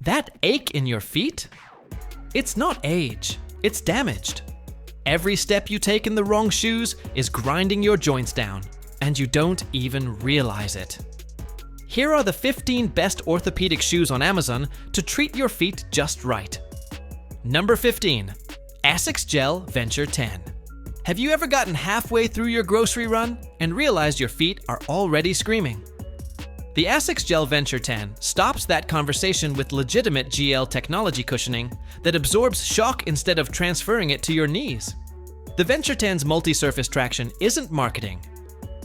That ache in your feet? It's not age, it's damaged. Every step you take in the wrong shoes is grinding your joints down, and you don't even realize it. Here are the 15 best orthopedic shoes on Amazon to treat your feet just right. Number 15. ASICS Gel Venture 10. Have you ever gotten halfway through your grocery run and realized your feet are already screaming? The ASICS Gel Venture 10 stops that conversation with legitimate GL technology cushioning that absorbs shock instead of transferring it to your knees. The Venture 10's multi-surface traction isn't marketing.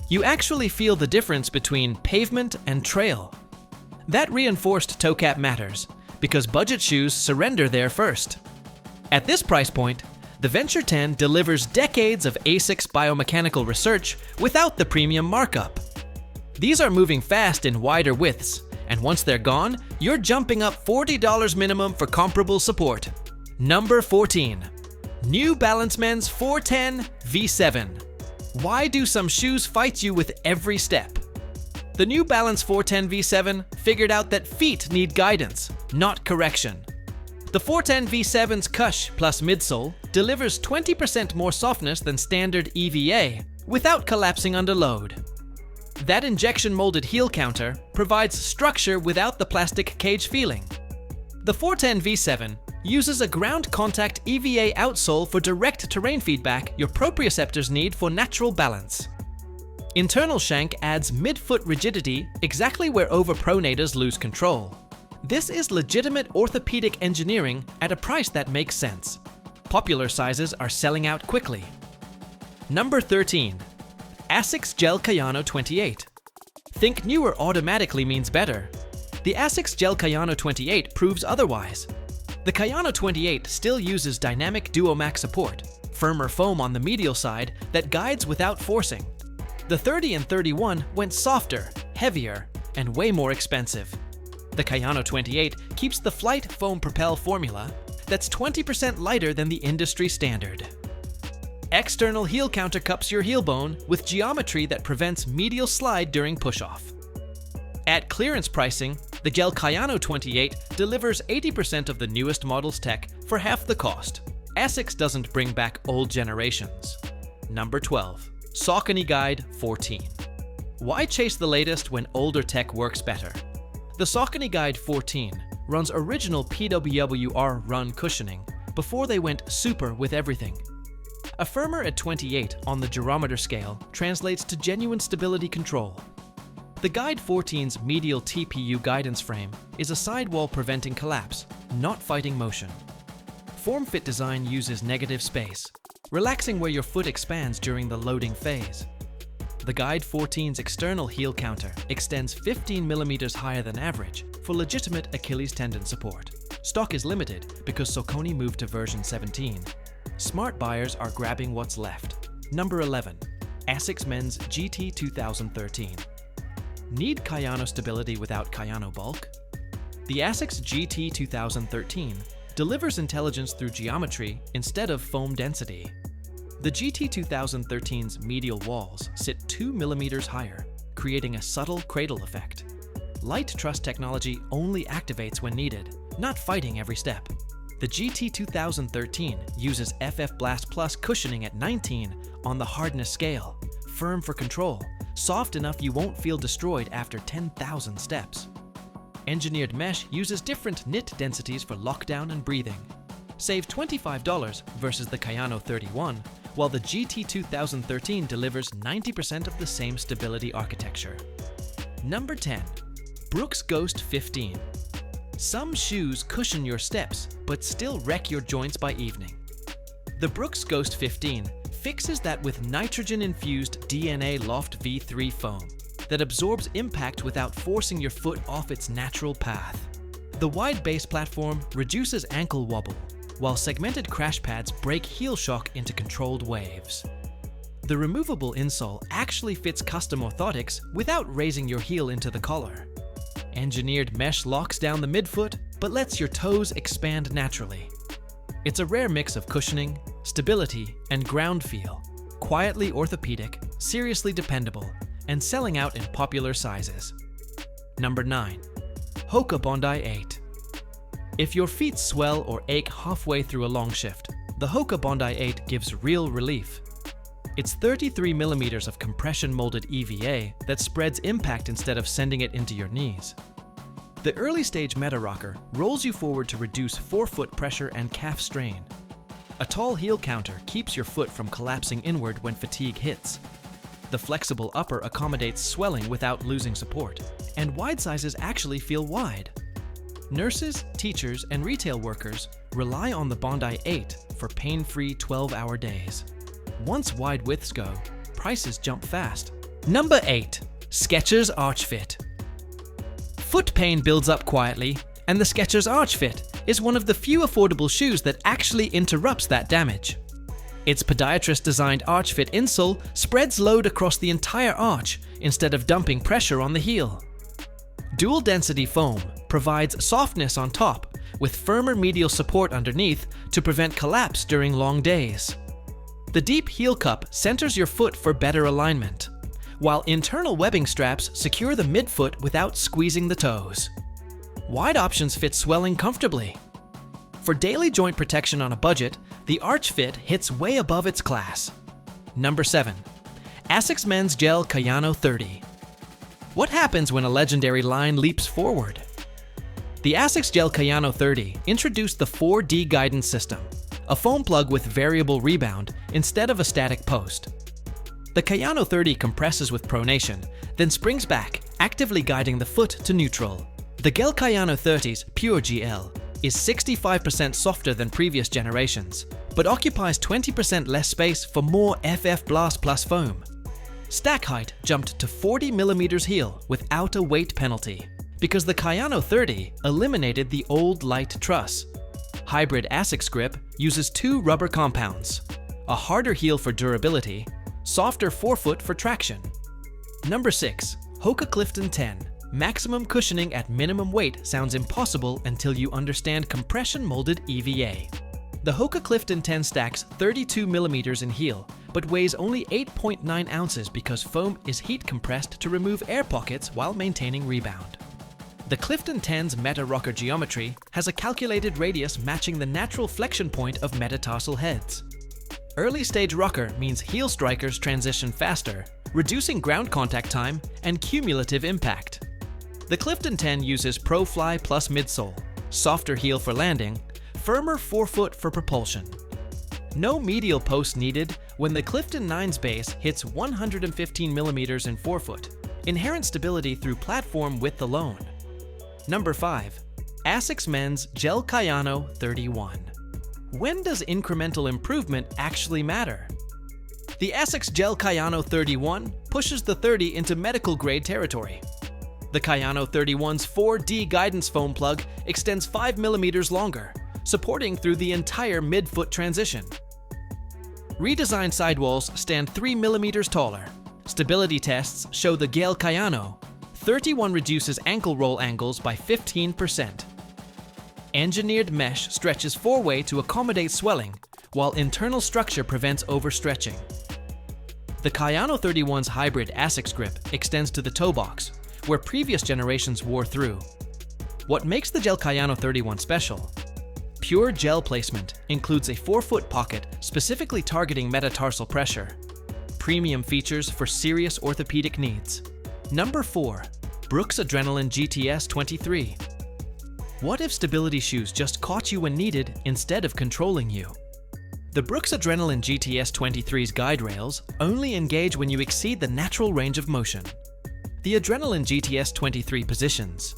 You actually feel the difference between pavement and trail. That reinforced toe cap matters because budget shoes surrender there first. At this price point, the Venture 10 delivers decades of ASICS biomechanical research without the premium markup. These are moving fast in wider widths, and once they're gone, you're jumping up $40 minimum for comparable support. Number 14. New Balance Men's 410 V7. Why do some shoes fight you with every step? The New Balance 410 V7 figured out that feet need guidance, not correction. The 410 V7's Cush plus midsole delivers 20% more softness than standard EVA without collapsing under load. That injection-molded heel counter provides structure without the plastic cage feeling. The 410 V7 uses a ground contact EVA outsole for direct terrain feedback your proprioceptors need for natural balance. Internal shank adds mid-foot rigidity exactly where overpronators lose control. This is legitimate orthopedic engineering at a price that makes sense. Popular sizes are selling out quickly. Number 13. ASICS Gel-Kayano 28. Think newer automatically means better. The ASICS Gel-Kayano 28 proves otherwise. The Kayano 28 still uses dynamic duomac support, firmer foam on the medial side that guides without forcing. The 30 and 31 went softer, heavier, and way more expensive. The Kayano 28 keeps the Flight Foam Propel formula that's 20% lighter than the industry standard. External heel counter cups your heel bone with geometry that prevents medial slide during push-off. At clearance pricing, the Gel-Kayano 28 delivers 80% of the newest model's tech for half the cost. ASICS doesn't bring back old generations. Number 12. Saucony Guide 14. Why chase the latest when older tech works better? The Saucony Guide 14 runs original PWR run cushioning before they went super with everything. A firmer at 28 on the gyrometer scale translates to genuine stability control. The Guide 14's medial TPU guidance frame is a sidewall preventing collapse, not fighting motion. Form-fit design uses negative space, relaxing where your foot expands during the loading phase. The Guide 14's external heel counter extends 15 millimeters higher than average for legitimate Achilles tendon support. Stock is limited because Saucony moved to version 17. Smart buyers are grabbing what's left. Number 11. ASICS Men's GT 2013. Need Kayano stability without Kayano bulk? The ASICS GT 2013 delivers intelligence through geometry instead of foam density. The GT 2013's medial walls sit 2 millimeters higher, creating a subtle cradle effect. Light truss technology only activates when needed, not fighting every step. The GT 2013 uses FF Blast Plus cushioning at 19 on the hardness scale, firm for control, soft enough you won't feel destroyed after 10,000 steps. Engineered mesh uses different knit densities for lockdown and breathing. Save $25 versus the Kayano 31, while the GT 2013 delivers 90% of the same stability architecture. Number 10. Brooks Ghost 15. Some shoes cushion your steps, but still wreck your joints by evening. The Brooks Ghost 15 fixes that with nitrogen-infused DNA Loft V3 foam that absorbs impact without forcing your foot off its natural path. The wide base platform reduces ankle wobble, while segmented crash pads break heel shock into controlled waves. The removable insole actually fits custom orthotics without raising your heel into the collar. Engineered mesh locks down the midfoot, but lets your toes expand naturally. It's a rare mix of cushioning, stability, and ground feel. Quietly orthopedic, seriously dependable, and selling out in popular sizes. Number 9. Hoka Bondi 8. If your feet swell or ache halfway through a long shift, the Hoka Bondi 8 gives real relief. It's 33 millimeters of compression molded EVA that spreads impact instead of sending it into your knees. The early stage Meta Rocker rolls you forward to reduce forefoot pressure and calf strain. A tall heel counter keeps your foot from collapsing inward when fatigue hits. The flexible upper accommodates swelling without losing support, and wide sizes actually feel wide. Nurses, teachers, and retail workers rely on the Bondi 8 for pain-free 12-hour days. Once wide widths go, prices jump fast. Number 8. Skechers Arch Fit. Foot pain builds up quietly, and the Skechers Arch Fit is one of the few affordable shoes that actually interrupts that damage. Its podiatrist-designed Arch Fit insole spreads load across the entire arch instead of dumping pressure on the heel. Dual-density foam provides softness on top with firmer medial support underneath to prevent collapse during long days. The deep heel cup centers your foot for better alignment, while internal webbing straps secure the midfoot without squeezing the toes. Wide options fit swelling comfortably. For daily joint protection on a budget, the Arch Fit hits way above its class. Number 7. ASICS Men's Gel-Kayano 30. What happens when a legendary line leaps forward? The ASICS Gel-Kayano 30 introduced the 4D guidance system, a foam plug with variable rebound instead of a static post. The Kayano 30 compresses with pronation, then springs back, actively guiding the foot to neutral. The Gel-Kayano 30's Pure GL is 65% softer than previous generations, but occupies 20% less space for more FF Blast Plus foam. Stack height jumped to 40 mm heel without a weight penalty, because the Kayano 30 eliminated the old light truss. Hybrid ASICS grip uses 2 rubber compounds, a harder heel for durability, softer forefoot for traction. Number 6. Hoka Clifton 10. Maximum cushioning at minimum weight sounds impossible until you understand compression molded EVA. The Hoka Clifton 10 stacks 32 mm in heel, but weighs only 8.9 ounces because foam is heat compressed to remove air pockets while maintaining rebound. The Clifton 10's Meta Rocker geometry has a calculated radius matching the natural flexion point of metatarsal heads. Early stage rocker means heel strikers transition faster, reducing ground contact time and cumulative impact. The Clifton 10 uses ProFly Plus midsole, softer heel for landing, firmer forefoot for propulsion. No medial post needed when the Clifton 9's base hits 115 mm in forefoot, inherent stability through platform width alone. Number 5. ASICS Men's Gel-Kayano 31. When does incremental improvement actually matter? The ASICS Gel-Kayano 31 pushes the 30 into medical grade territory. The Kayano 31's 4D guidance foam plug extends 5 mm longer, supporting through the entire midfoot transition. Redesigned sidewalls stand 3 mm taller. Stability tests show the Gel-Kayano 31 reduces ankle roll angles by 15%. Engineered mesh stretches 4-way to accommodate swelling, while internal structure prevents overstretching. The Kayano 31's hybrid ASICS grip extends to the toe box, where previous generations wore through. What makes the Gel-Kayano 31 special? Pure gel placement includes a 4-foot pocket specifically targeting metatarsal pressure. Premium features for serious orthopedic needs. Number 4. Brooks Adrenaline GTS 23. What if stability shoes just caught you when needed instead of controlling you? The Brooks Adrenaline GTS 23's guide rails only engage when you exceed the natural range of motion. The Adrenaline GTS 23 positions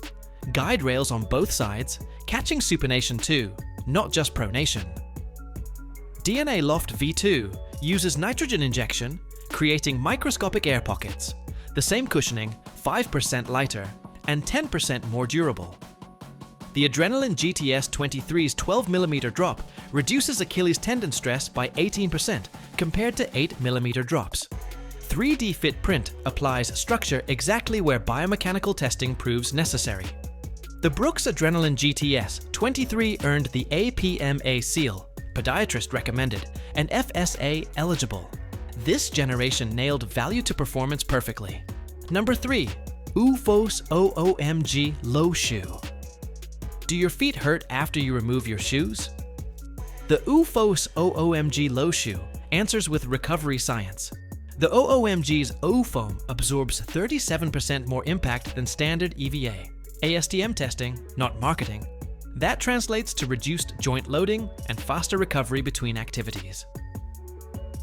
guide rails on both sides, catching supination too, not just pronation. DNA Loft V2 uses nitrogen injection, creating microscopic air pockets, the same cushioning, 5% lighter, and 10% more durable. The Adrenaline GTS 23's 12mm drop reduces Achilles tendon stress by 18% compared to 8mm drops. 3D Fit Print applies structure exactly where biomechanical testing proves necessary. The Brooks Adrenaline GTS 23 earned the APMA seal, podiatrist recommended, and FSA eligible. This generation nailed value to performance perfectly. Number 3. OOFOS OOmg Low Shoe. Do your feet hurt after you remove your shoes? The OOFOS OOmg low shoe answers with recovery science. The OOmg's O-foam absorbs 37% more impact than standard EVA. ASTM testing, not marketing. That translates to reduced joint loading and faster recovery between activities.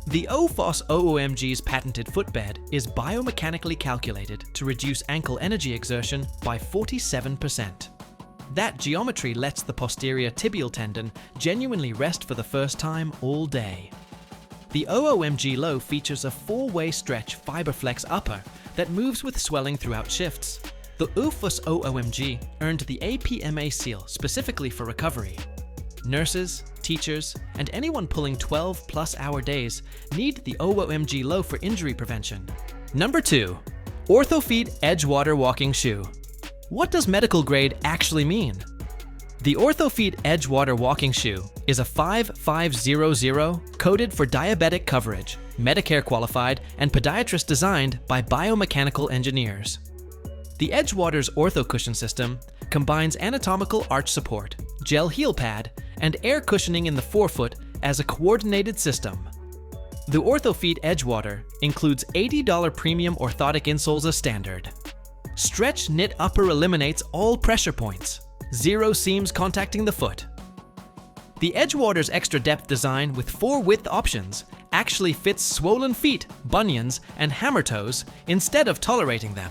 The OOFOS OOmg's patented footbed is biomechanically calculated to reduce ankle energy exertion by 47%. That geometry lets the posterior tibial tendon genuinely rest for the first time all day. The OOmg Low features a 4-way stretch FiberFlex upper that moves with swelling throughout shifts. The OOFOS OOmg earned the APMA seal specifically for recovery. Nurses, teachers, and anyone pulling 12-plus-hour days need the OOmg Low for injury prevention. Number 2. Orthofeet Edgewater Walking Shoe. What does medical grade actually mean? The Orthofeet Edgewater Walking Shoe is a 5500 coded for diabetic coverage, Medicare qualified, and podiatrist designed by biomechanical engineers. The Edgewater's ortho cushion system combines anatomical arch support, gel heel pad, and air cushioning in the forefoot as a coordinated system. The Orthofeet Edgewater includes $80 premium orthotic insoles as standard. Stretch knit upper eliminates all pressure points. 0 seams contacting the foot. The Edgewater's extra depth design with 4 width options actually fits swollen feet, bunions, and hammer toes instead of tolerating them.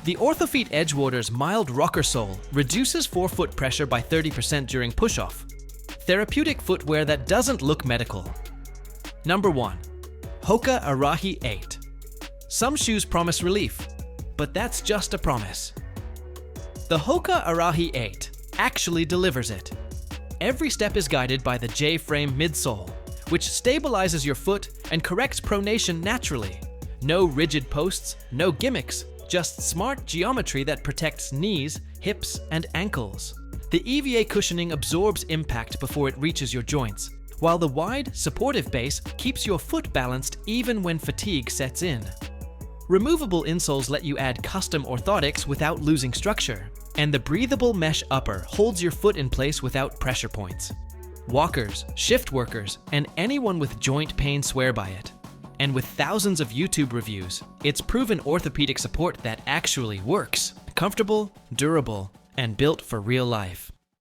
The Orthofeet Edgewater's mild rocker sole reduces forefoot pressure by 30% during push-off. Therapeutic footwear that doesn't look medical. Number 1. Hoka Arahi 8. Some shoes promise relief, but that's just a promise. The Hoka Arahi 8 actually delivers it. Every step is guided by the J-frame midsole, which stabilizes your foot and corrects pronation naturally. No rigid posts, no gimmicks, just smart geometry that protects knees, hips, and ankles. The EVA cushioning absorbs impact before it reaches your joints, while the wide, supportive base keeps your foot balanced even when fatigue sets in. Removable insoles let you add custom orthotics without losing structure, and the breathable mesh upper holds your foot in place without pressure points. Walkers, shift workers, and anyone with joint pain swear by it. And with thousands of YouTube reviews, it's proven orthopedic support that actually works. Comfortable, durable, and built for real life.